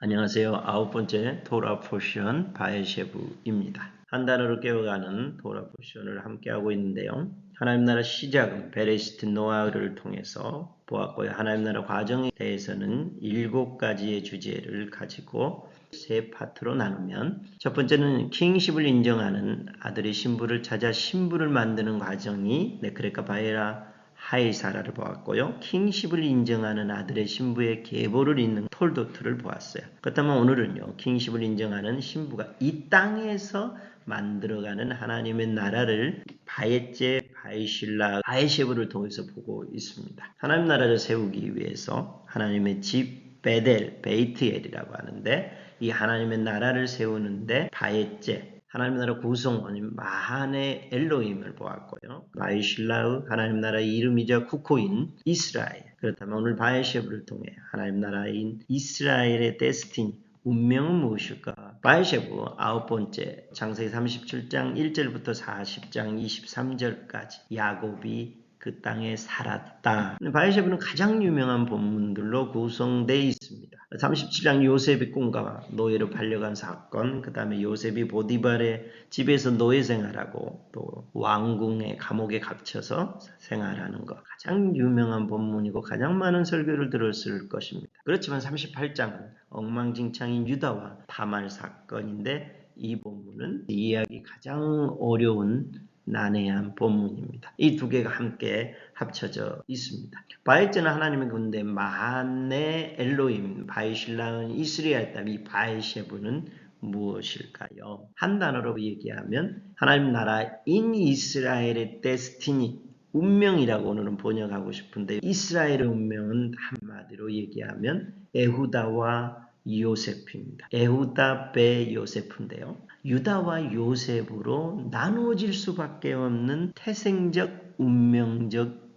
안녕하세요. 아홉 번째 토라 포션 바에셰브입니다. 한 단어로 깨어가는 토라 포션을 함께하고 있는데요. 하나님 나라 시작은 베레시트 노아를 통해서 보았고요. 하나님 나라 과정에 대해서는 7가지의 주제를 가지고 세 파트로 나누면 첫 번째는 킹십을 인정하는 아들의 신부를 찾아 신부를 만드는 과정이 네크레카 바에라 하이사라를 보았고요. 킹십을 인정하는 아들의 신부의 계보를 잇는 톨도트를 보았어요. 그렇다면 오늘은요. 킹십을 인정하는 신부가 이 땅에서 만들어가는 하나님의 나라를 바에제, 바에실라, 바에셰브를 통해서 보고 있습니다. 하나님 나라를 세우기 위해서 하나님의 집 베델, 베이트엘이라고 하는데 이 하나님의 나라를 세우는데 바에제, 하나님 나라 구성원인 마하네 엘로힘을 보았고요. 바이실라의 하나님 나라의 이름이자 국호인 이스라엘. 그렇다면 오늘 바에셰브를 통해 하나님 나라인 이스라엘의 데스티니, 운명은 무엇일까? 바에셰브 아홉 번째 창세기 37장 1절부터 40장 23절까지 야곱이 그 땅에 살았다. 바에셰브는 가장 유명한 본문들로 구성되어 있습니다. 37장 요셉의 꿈과 노예로 팔려간 사건, 그 다음에 요셉이 보디발의 집에서 노예 생활하고 또 왕궁의 감옥에 갇혀서 생활하는 것. 가장 유명한 본문이고 가장 많은 설교를 들었을 것입니다. 그렇지만 38장은 엉망진창인 유다와 다말 사건인데 이 본문은 이해하기 가장 어려운 난해한 본문입니다. 이 두 개가 함께 합쳐져 있습니다. 바에제는 하나님의 군대, 마하네 엘로임, 바이실라는 이스라엘 땅, 이 바에셰브는 무엇일까요? 한 단어로 얘기하면 하나님 나라인 이스라엘의 데스티니, 운명이라고 오늘은 번역하고 싶은데 이스라엘의 운명은 한마디로 얘기하면 에후다와 요셉입니다. 에후다 베 요셉인데요. 유다와 요셉으로 나누어질 수밖에 없는 태생적 운명적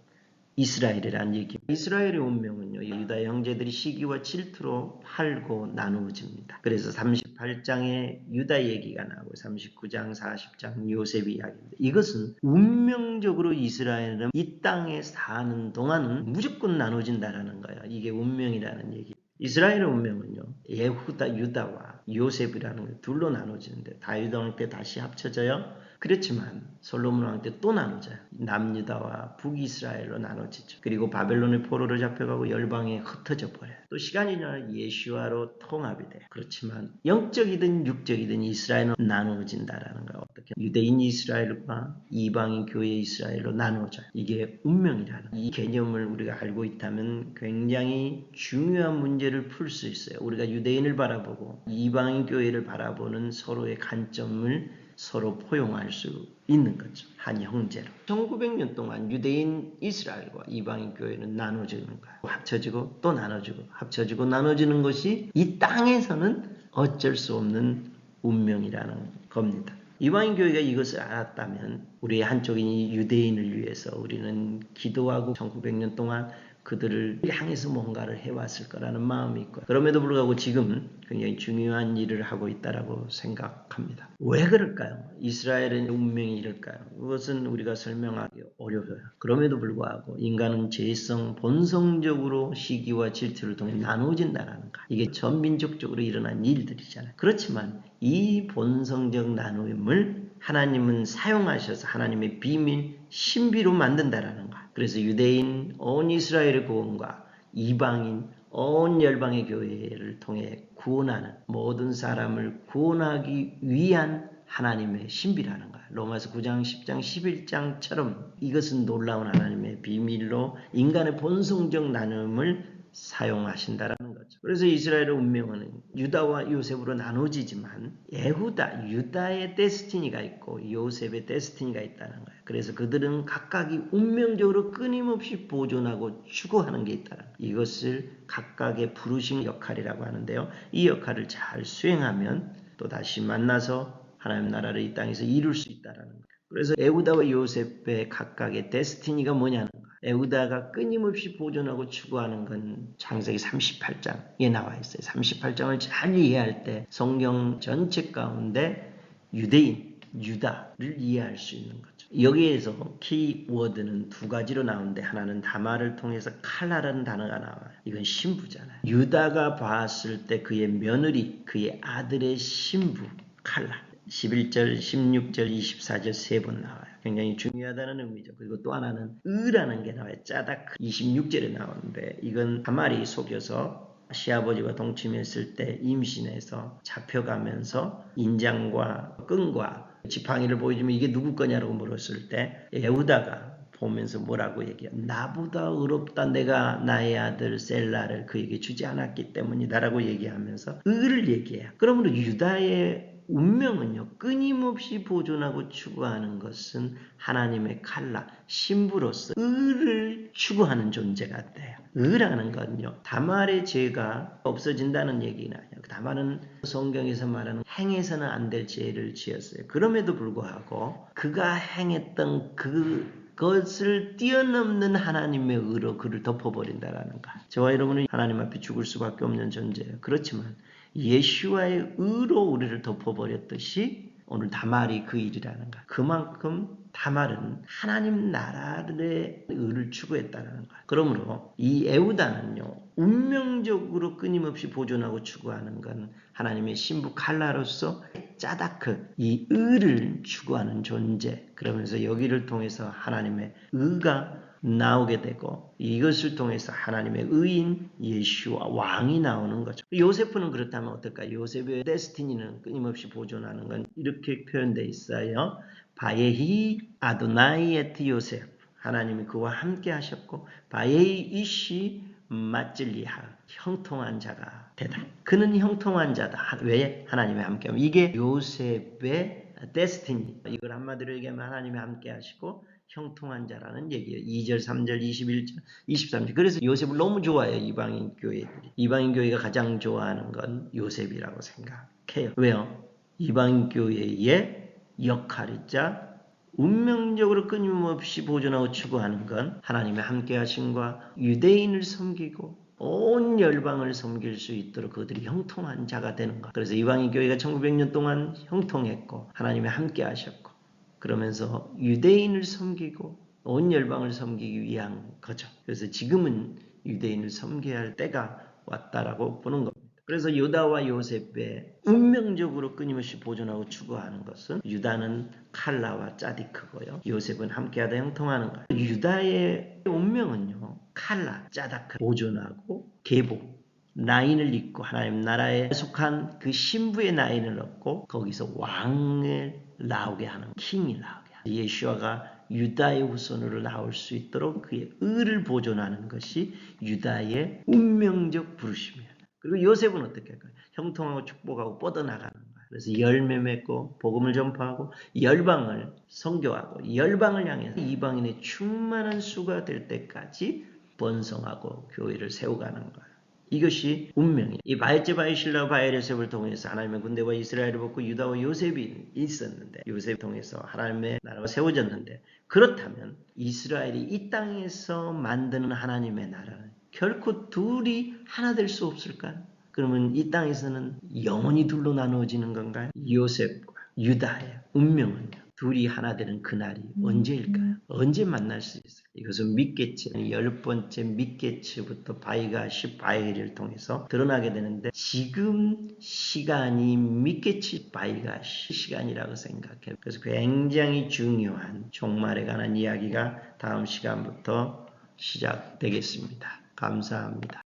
이스라엘이라는 얘기입니다. 이스라엘의 운명은요. 유다 형제들이 시기와 질투로 팔고 나누어집니다. 그래서 38장에 유다 얘기가 나오고 39장 40장 요셉 이야기입니다. 이것은 운명적으로 이스라엘은 이 땅에 사는 동안은 무조건 나눠진다라는 거예요. 이게 운명이라는 얘기. 이스라엘의 운명은요. 예후다 유다와 요셉이라는 둘로 나눠지는데 다윗 왕 때 다시 합쳐져요. 그렇지만 솔로몬 왕 때 또 나눠져요. 남유다와 북이스라엘로 나눠지죠. 그리고 바벨론의 포로로 잡혀가고 열방에 흩어져 버려요. 또 시간이 지나 예수와로 통합이 돼요. 그렇지만 영적이든 육적이든 이스라엘은 나누어진다라는 거예요. 어떻게 유대인 이스라엘과 이방인 교회 이스라엘로 나누어져요. 이게 운명이라는 이 개념을 우리가 알고 있다면 굉장히 중요한 문제를 풀 수 있어요. 우리가 유대인을 바라보고 이방인 교회를 바라보는 서로의 관점을 서로 포용할 수 있는 거죠. 한 형제로. 1900년 동안 유대인 이스라엘과 이방인 교회는 나눠지는 거예요. 합쳐지고 또 나눠지고 합쳐지고 나눠지는 것이 이 땅에서는 어쩔 수 없는 운명이라는 겁니다. 이방인 교회가 이것을 알았다면 우리의 한쪽인 유대인을 위해서 우리는 기도하고 1900년 동안 그들을 향해서 뭔가를 해왔을 거라는 마음이 있고요. 그럼에도 불구하고 지금 굉장히 중요한 일을 하고 있다고 생각합니다. 왜 그럴까요? 이스라엘의 운명이 이럴까요? 그것은 우리가 설명하기 어려워요. 그럼에도 불구하고 인간은 죄성, 본성적으로 시기와 질투를 통해 나누어진다는 거. 이게 전민족적으로 일어난 일들이잖아요. 그렇지만 이 본성적 나눔을 하나님은 사용하셔서 하나님의 비밀, 신비로 만든다라는 거. 그래서 유대인 온 이스라엘의 구원과 이방인 온 열방의 교회를 통해 구원하는 모든 사람을 구원하기 위한 하나님의 신비라는 거야. 로마서 9장, 10장, 11장처럼 이것은 놀라운 하나님의 비밀로 인간의 본성적 나눔을 사용하신다라는 거죠. 그래서 이스라엘의 운명은 유다와 요셉으로 나눠지지만 예후다, 유다의 데스티니가 있고 요셉의 데스티니가 있다는 거예요. 그래서 그들은 각각이 운명적으로 끊임없이 보존하고 추구하는 게 있다는 거예요. 이것을 각각의 부르신 역할이라고 하는데요. 이 역할을 잘 수행하면 또 다시 만나서 하나님 나라를 이 땅에서 이룰 수 있다는 거예요. 그래서 에후다와 요셉의 각각의 데스티니가 뭐냐는 거예요. 에후다가 끊임없이 보존하고 추구하는 건 창세기 38장에 나와 있어요. 38장을 잘 이해할 때 성경 전체 가운데 유대인, 유다를 이해할 수 있는 거죠. 여기에서 키워드는 두 가지로 나오는데 하나는 다말을 통해서 칼라라는 단어가 나와요. 이건 신부잖아요. 유다가 봤을 때 그의 며느리, 그의 아들의 신부 칼라. 11절, 16절, 24절 세 번 나와요. 굉장히 중요하다는 의미죠. 그리고 또 하나는 의라는 게 나와요. 짜다크 26절에 나오는데 이건 다말이 속여서 시아버지와 동침했을 때 임신해서 잡혀가면서 인장과 끈과 지팡이를 보여주면 이게 누구 거냐고 물었을 때 예후다가 보면서 뭐라고 얘기해요. 나보다 의롭다 내가 나의 아들 셀라를 그에게 주지 않았기 때문이다라고 얘기하면서 의를 얘기해요. 그러므로 유다의 운명은요. 끊임없이 보존하고 추구하는 것은 하나님의 칼라, 신부로서 의를 추구하는 존재가 돼요. 의라는 건요. 다말의 죄가 없어진다는 얘기는 아니에요. 다말은 성경에서 말하는 행해서는 안 될 죄를 지었어요. 그럼에도 불구하고 그가 행했던 그것을 뛰어넘는 하나님의 의로 그를 덮어버린다라는 거. 저와 여러분은 하나님 앞에 죽을 수밖에 없는 존재예요. 그렇지만 예수와의 의로 우리를 덮어버렸듯이 오늘 다말이 그 일이라는 거야. 그만큼 다말은 하나님 나라의 의를 추구했다는 거야. 그러므로 이 에우다는요. 운명적으로 끊임없이 보존하고 추구하는 건 하나님의 신부 칼라로서 짜다크 이 의를 추구하는 존재. 그러면서 여기를 통해서 하나님의 의가 나오게 되고 이것을 통해서 하나님의 의인 예수와 왕이 나오는 거죠. 요세프는 그렇다면 어떨까요? 요셉의 데스티니는 끊임없이 보존하는 건 이렇게 표현되어 있어요. 바예히 아도나이 에트 요셉 하나님이 그와 함께 하셨고 바예히 이시 맞질리하 형통한 자가 되다. 그는 형통한 자다. 왜? 하나님이 함께하면 이게 요셉의 데스티니. 이걸 한마디로 얘기하면 하나님이 함께 하시고 형통한 자라는 얘기예요. 2절, 3절, 21절, 23절. 그래서 요셉을 너무 좋아해요. 이방인 교회들이. 이방인 교회가 가장 좋아하는 건 요셉이라고 생각해요. 왜요? 이방인 교회의 역할이자 운명적으로 끊임없이 보존하고 추구하는 건 하나님의 함께 하심과 유대인을 섬기고 온 열방을 섬길 수 있도록 그들이 형통한 자가 되는 것. 그래서 이방인 교회가 1900년 동안 형통했고 하나님의 함께 하셨고 그러면서 유대인을 섬기고 온 열방을 섬기기 위한 거죠. 그래서 지금은 유대인을 섬겨야 할 때가 왔다라고 보는 겁니다. 그래서 유다와 요셉의 운명적으로 끊임없이 보존하고 추구하는 것은 유다는 칼라와 짜디크고요. 요셉은 함께하다 형통하는 거예요. 유다의 운명은요. 칼라, 짜다크 보존하고 계복. 라인을 잇고 하나님 나라에 속한 그 신부의 라인을 얻고 거기서 왕을 나오게 하는 킹이 나오게 하는 예수아가 유다의 후손으로 나올 수 있도록 그의 의를 보존하는 것이 유다의 운명적 부르심이에요. 그리고 요셉은 어떻게 할까요? 형통하고 축복하고 뻗어나가는 거예요. 그래서 열매 맺고 복음을 전파하고 열방을 선교하고 열방을 향해서 이방인의 충만한 수가 될 때까지 번성하고 교회를 세워가는 거예요. 이것이 운명이에요. 이 바엘제바의 신라 바엘요셉을 통해서 하나님의 군대와 이스라엘을 벗고 유다와 요셉이 있었는데 요셉을 통해서 하나님의 나라가 세워졌는데 그렇다면 이스라엘이 이 땅에서 만드는 하나님의 나라는 결코 둘이 하나 될 수 없을까요? 그러면 이 땅에서는 영원히 둘로 나누어지는 건가요? 요셉과 유다의 운명은요. 둘이 하나 되는 그날이 언제일까요? 언제 만날 수 있어요? 이것은 밑개츠, 10번째 밑개츠부터 바이가시 바이를 통해서 드러나게 되는데 지금 시간이 밑개츠 바이가시 시간이라고 생각해요. 그래서 굉장히 중요한 종말에 관한 이야기가 다음 시간부터 시작되겠습니다. 감사합니다.